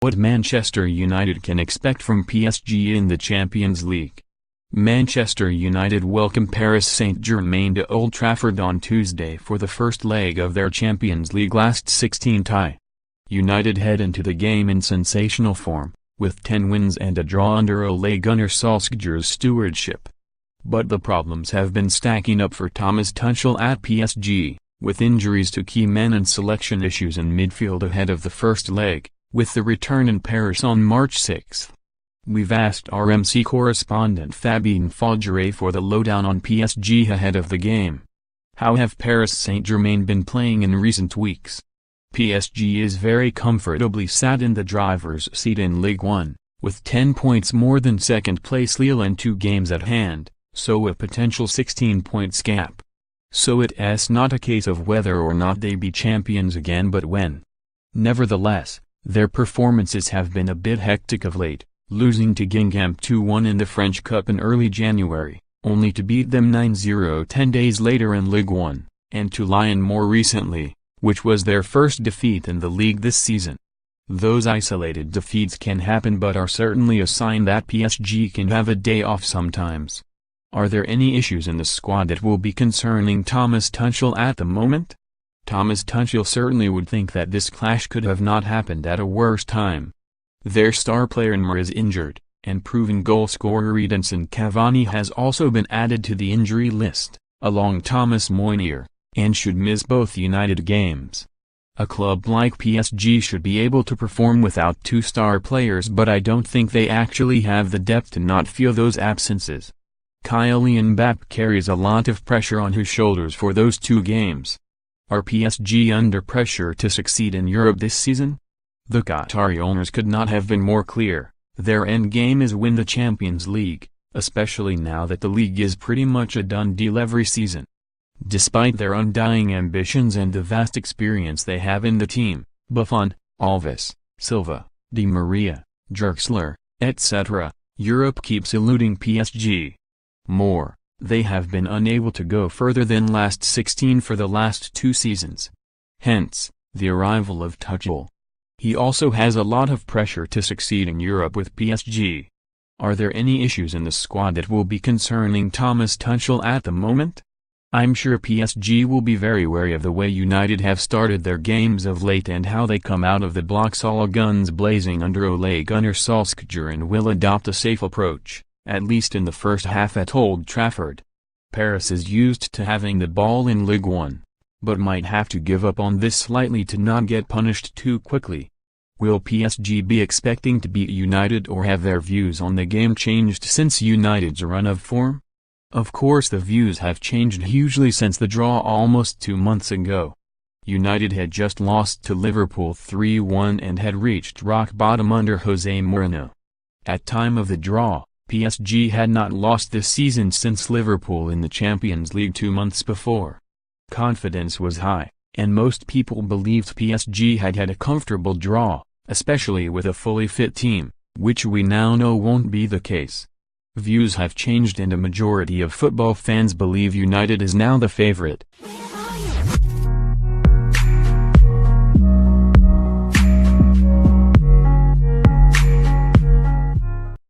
What Manchester United can expect from PSG in the Champions League. Manchester United welcome Paris Saint-Germain to Old Trafford on Tuesday for the first leg of their Champions League last 16 tie. United head into the game in sensational form, with 10 wins and a draw under Ole Gunnar Solskjaer's stewardship. But the problems have been stacking up for Thomas Tuchel at PSG, with injuries to key men and selection issues in midfield ahead of the first leg, with the return in Paris on March 6. We've asked RMC correspondent Fabien Fougeray for the lowdown on PSG ahead of the game. How have Paris Saint-Germain been playing in recent weeks? PSG is very comfortably sat in the driver's seat in Ligue 1, with 10 points more than second-place Lille and 2 games at hand, so a potential 16 points gap. So it's not a case of whether or not they be champions again but when. Nevertheless, their performances have been a bit hectic of late, losing to Guingamp 2-1 in the French Cup in early January, only to beat them 9-0 10 days later in Ligue 1, and to Lyon more recently, which was their first defeat in the league this season. Those isolated defeats can happen but are certainly a sign that PSG can have a day off sometimes. Are there any issues in the squad that will be concerning Thomas Tuchel at the moment? Thomas Tuchel certainly would think that this clash could have not happened at a worse time. Their star player Neymar is injured, and proven goal-scorer Edinson Cavani has also been added to the injury list, along Thomas Meunier, and should miss both United games. A club like PSG should be able to perform without 2 star players, but I don't think they actually have the depth to not feel those absences. Kylian Mbappe carries a lot of pressure on his shoulders for those 2 games. Are PSG under pressure to succeed in Europe this season? The Qatari owners could not have been more clear. Their end game is win the Champions League, especially now that the Ligue is pretty much a done deal every season. Despite their undying ambitions and the vast experience they have in the team, Buffon, Alves, Silva, Di Maria, Draxler, etc., Europe keeps eluding PSG. More, they have been unable to go further than last 16 for the last 2 seasons. Hence, the arrival of Tuchel. He also has a lot of pressure to succeed in Europe with PSG. Are there any issues in the squad that will be concerning Thomas Tuchel at the moment? I'm sure PSG will be very wary of the way United have started their games of late and how they come out of the blocks all guns blazing under Ole Gunnar Solskjaer and will adopt a safe approach, at least in the first half at Old Trafford. Paris is used to having the ball in Ligue 1, but might have to give up on this slightly to not get punished too quickly. Will PSG be expecting to beat United or have their views on the game changed since United's run of form? Of course the views have changed hugely since the draw almost 2 months ago. United had just lost to Liverpool 3-1 and had reached rock bottom under Jose Mourinho. At time of the draw, PSG had not lost this season since Liverpool in the Champions League 2 months before. Confidence was high, and most people believed PSG had had a comfortable draw, especially with a fully fit team, which we now know won't be the case. Views have changed and a majority of football fans believe United is now the favorite.